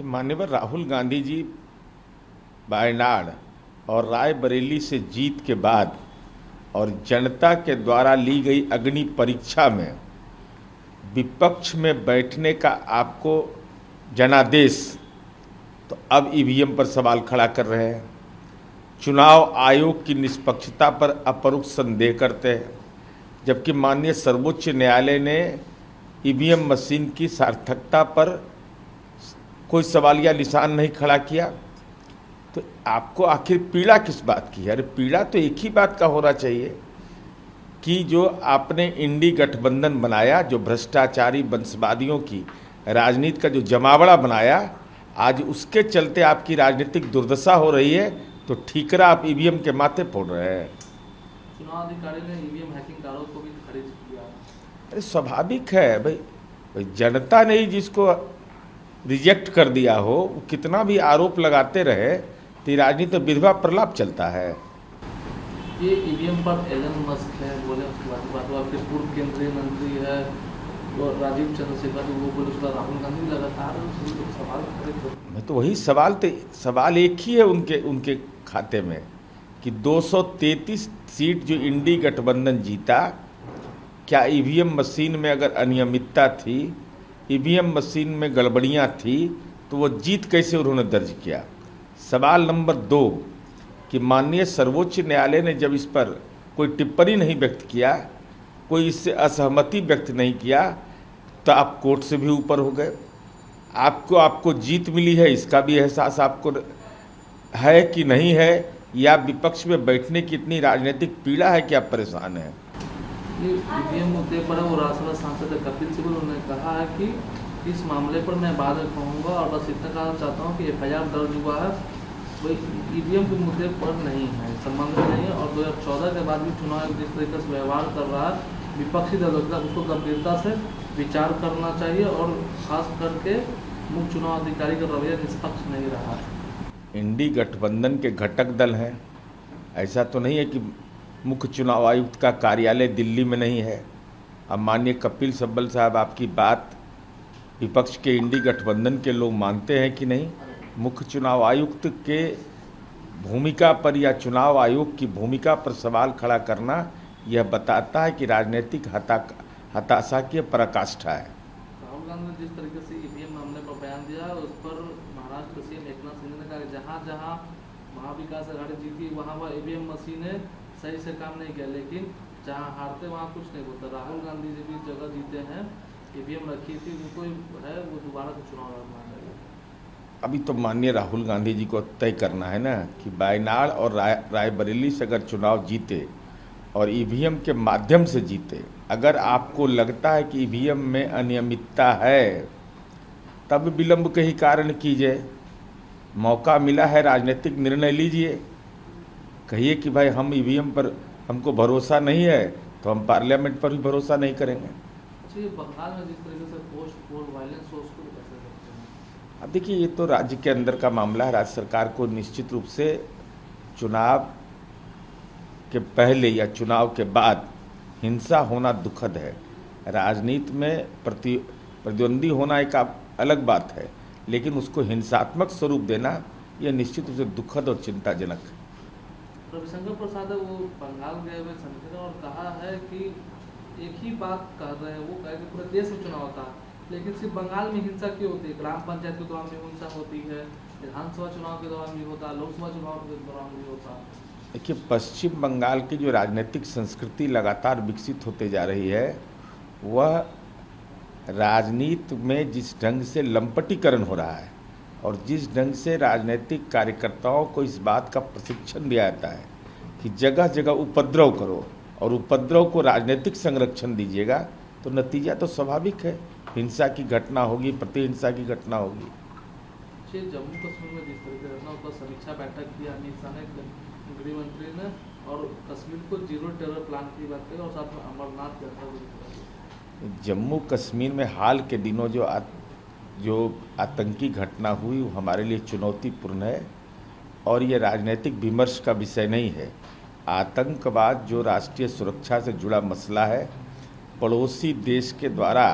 माननीय राहुल गांधी जी वायनाड और रायबरेली से जीत के बाद और जनता के द्वारा ली गई अग्नि परीक्षा में विपक्ष में बैठने का आपको जनादेश, तो अब ईवीएम पर सवाल खड़ा कर रहे हैं। चुनाव आयोग की निष्पक्षता पर अपरोक्ष संदेह करते हैं, जबकि माननीय सर्वोच्च न्यायालय ने ईवीएम मशीन की सार्थकता पर कोई सवालिया निशान नहीं खड़ा किया। तो आपको आखिर पीड़ा किस बात की है? अरे पीड़ा तो एक ही बात का होना चाहिए कि जो आपने इंडी गठबंधन बनाया, जो भ्रष्टाचारी वंशवादियों की राजनीति का जो जमावड़ा बनाया, आज उसके चलते आपकी राजनीतिक दुर्दशा हो रही है, तो ठीकरा आप ईवीएम के माथे फोड़ रहे हैं। चुनाव अधिकारी ने ईवीएम हैकिंग का आरोप को भी खारिज किया। अरे स्वाभाविक है भाई, जनता ने ही जिसको रिजेक्ट कर दिया हो, वो कितना भी आरोप लगाते रहे तो राजनीति में विधवा प्रलाप चलता है। ये ईवीएम पर एलन मस्क है बोले, उसके बाद आपके पूर्व केंद्रीय मंत्री है और राजीव चंद्रशेखर, वो बोले उसका राहुल गांधी लगातार सवाल खड़े। मैं तो वही सवाल एक ही है उनके खाते में कि 233 सीट जो इंडी गठबंधन जीता, क्या ईवीएम मशीन में अगर अनियमितता थी, ईवीएम मशीन में गड़बड़ियां थी, तो वो जीत कैसे उन्होंने दर्ज किया? सवाल नंबर 2 कि माननीय सर्वोच्च न्यायालय ने जब इस पर कोई टिप्पणी नहीं व्यक्त किया, कोई इससे असहमति व्यक्त नहीं किया, तो आप कोर्ट से भी ऊपर हो गए। आपको जीत मिली है, इसका भी एहसास आपको है कि नहीं है, या विपक्ष में बैठने की इतनी राजनीतिक पीड़ा है कि आप परेशान हैं? ये ईवीएम मुद्दे पर वो राज्यसभा सांसद कपिल सिब्बल उन्होंने कहा है कि इस मामले पर मैं बाद में कहूँगा और बस इतना कहना चाहता हूँ कि एफआईआर दर्ज हुआ है, वही ईवीएम के मुद्दे पर नहीं है, संबंध में नहीं है। और 2014 के बाद भी चुनाव जिस तरीके से व्यवहार कर रहा है विपक्षी दलों के साथ, उसको गंभीरता से विचार करना चाहिए और खास करके मुख्य चुनाव अधिकारी का रवैया निष्पक्ष नहीं रहा। इंडी गठबंधन के घटक दल हैं, ऐसा तो नहीं है कि मुख्य चुनाव आयुक्त का कार्यालय दिल्ली में नहीं है। अब माननीय कपिल सिब्बल साहब, आपकी बात विपक्ष के इंडी गठबंधन के लोग मानते हैं कि नहीं? मुख्य चुनाव आयुक्त के भूमिका पर या चुनाव आयोग की भूमिका पर सवाल खड़ा करना यह बताता है कि राजनीतिक हताशा की पराकाष्ठा है। राहुल गांधी ने जिस तरीके से ईवीएम मामले पर बयान दिया, उस पर महाराष्ट्र सीएम एकनाथ शिंदे ने कहा कि जहाँ जहाँ महाविकास आघाड़ी जीती वहाँ ईवीएम मशीनें सही से काम नहीं किया, लेकिन जहाँ हारते वहाँ कुछ नहीं होता। राहुल गांधी जी भी जगह जीते हैं, ईवीएम रखी थी, उनको है वो दोबारा से चुनाव लड़ना है। अभी तो माननीय राहुल गांधी जी को तय करना है ना कि वायनाड और रायबरेली से अगर चुनाव जीते और ईवीएम के माध्यम से जीते, अगर आपको लगता है कि ईवीएम में अनियमितता है, तब विलंब के ही कारण कीजिए। मौका मिला है, राजनीतिक निर्णय लीजिए, कहिए कि भाई हम ईवीएम पर हमको भरोसा नहीं है, तो हम पार्लियामेंट पर भी भरोसा नहीं करेंगे। बंगाल में जिस तरीके से पोस्ट पोल वायलेंस हो, उसको कैसे देखते हैं? अब देखिए, ये तो राज्य के अंदर का मामला है। राज्य सरकार को निश्चित रूप से चुनाव के पहले या चुनाव के बाद हिंसा होना दुखद है। राजनीति में प्रतिद्वंदी होना एक अलग बात है, लेकिन उसको हिंसात्मक स्वरूप देना यह निश्चित रूप से दुखद और चिंताजनक है। रविशंकर प्रसाद वो बंगाल गए हुए संगठन और कहा है कि एक ही बात कर रहे हैं, वो कहे कि पूरे देश में चुनाव होता है, लेकिन सिर्फ बंगाल में हिंसा क्यों होती है? ग्राम पंचायत के दौरान भी हिंसा होती है, विधानसभा चुनाव के दौरान भी होता है, लोकसभा चुनाव के दौरान भी होता है। देखिए, पश्चिम बंगाल की जो राजनीतिक संस्कृति लगातार विकसित होते जा रही है, वह राजनीति में जिस ढंग से लंपटीकरण हो रहा है और जिस ढंग से राजनीतिक कार्यकर्ताओं को इस बात का प्रशिक्षण दिया जाता है कि जगह जगह उपद्रव करो और उपद्रव को राजनीतिक संरक्षण दीजिएगा, तो नतीजा तो स्वाभाविक है, हिंसा की घटना होगी, प्रतिहिंसा की घटना होगी। जम्मू कश्मीर में जिस तरीके से उसका समीक्षा बैठक की अमित शाह ने, गृह मंत्री ने, और कश्मीर को जीरो टेरर प्लान की बात कही और साथ में अमरनाथ यात्रा। जम्मू कश्मीर में हाल के दिनों जो आतंकी घटना हुई, वो हमारे लिए चुनौतीपूर्ण है और ये राजनीतिक विमर्श का विषय नहीं है। आतंकवाद जो राष्ट्रीय सुरक्षा से जुड़ा मसला है, पड़ोसी देश के द्वारा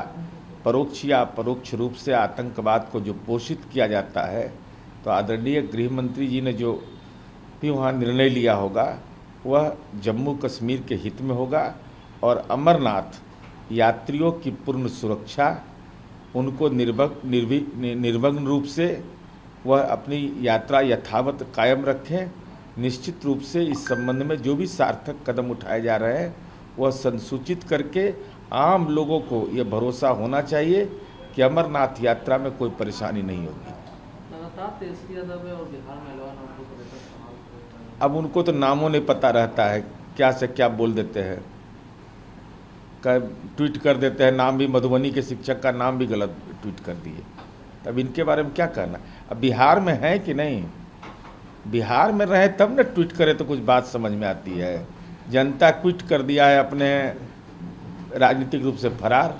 परोक्ष या अपरोक्ष रूप से आतंकवाद को जो पोषित किया जाता है, तो आदरणीय गृह मंत्री जी ने जो भी वहाँ निर्णय लिया होगा वह जम्मू कश्मीर के हित में होगा और अमरनाथ यात्रियों की पूर्ण सुरक्षा, उनको निर्विघ्न रूप से वह अपनी यात्रा यथावत कायम रखें। निश्चित रूप से इस संबंध में जो भी सार्थक कदम उठाए जा रहे हैं वह संसूचित करके आम लोगों को यह भरोसा होना चाहिए कि अमरनाथ यात्रा में कोई परेशानी नहीं होगी। लगातार तेजस्वी यादव है और बिहार में एलवान उनको को लेकर सवाल कर रहे हैं। अब उनको तो नामों नहीं पता रहता है, क्या से क्या बोल देते हैं, ट्वीट कर देते हैं, नाम भी मधुबनी के शिक्षक का नाम भी गलत ट्वीट कर दिए। तब इनके बारे में क्या कहना। अब बिहार में है कि नहीं, बिहार में रहे तब न ट्वीट करे तो कुछ बात समझ में आती है। जनता ट्वीट कर दिया है अपने राजनीतिक रूप से फरार।